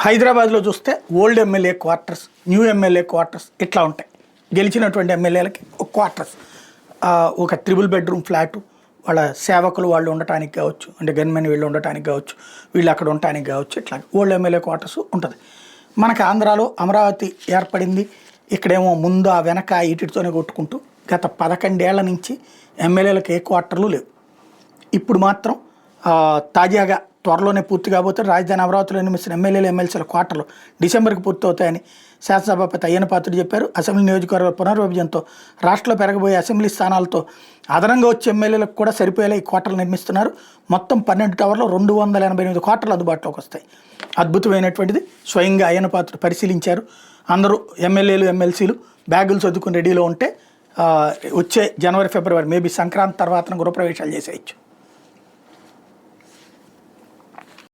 హైదరాబాద్లో చూస్తే old MLA quarters, new MLA quarters ఇట్లా ఉంటాయి. గెలిచినటువంటి ఎమ్మెల్యేలకి ఒక క్వార్టర్స్, ఒక త్రిబుల్ బెడ్రూమ్ ఫ్లాటు, వాళ్ళ సేవకులు వాళ్ళు ఉండటానికి కావచ్చు, అంటే గన్మెన్ వీళ్ళు ఉండటానికి కావచ్చు, వీళ్ళు అక్కడ ఉండటానికి కావచ్చు, ఇట్లా ఓల్డ్ ఎమ్మెల్యే క్వార్టర్స్ ఉంటుంది. మనకు ఆంధ్రాలో అమరావతి ఏర్పడింది, ఇక్కడేమో ముందు ఆ వెనక ఇటుతోనే కొట్టుకుంటూ గత 11 ఏళ్ల నుంచి ఎమ్మెల్యేలకు ఏ క్వార్టర్లు లేవు. ఇప్పుడు మాత్రం తాజాగా త్వరలోనే పూర్తి కాబోతే రాజధాని అమరావతిలో నిర్మిస్తున్న ఎమ్మెల్యేలు ఎమ్మెల్సీల క్వార్టర్లు డిసెంబర్కి పూర్తవుతాయని శాసనసభాపతి అయ్యన్న పాత్రుడు చెప్పారు. అసెంబ్లీ నియోజకవర్గ పునర్విభజనతో రాష్ట్రంలో పెరగబోయే అసెంబ్లీ స్థానాలతో అదనంగా వచ్చే ఎమ్మెల్యేలకు కూడా సరిపోయేలా ఈ క్వార్టర్లు నిర్మిస్తున్నారు. మొత్తం 12 టవర్లో 288 క్వార్టర్లు అందుబాటులోకి వస్తాయి. అద్భుతమైనటువంటిది. స్వయంగా అయ్యన్న పాత్రుడు పరిశీలించారు. అందరూ ఎమ్మెల్యేలు ఎమ్మెల్సీలు బ్యాగులు చదువుకుని రెడీలో ఉంటే వచ్చే జనవరి ఫిబ్రవరి మేబీ సంక్రాంతి తర్వాత గృహప్రవేశాలు చేసేయచ్చు.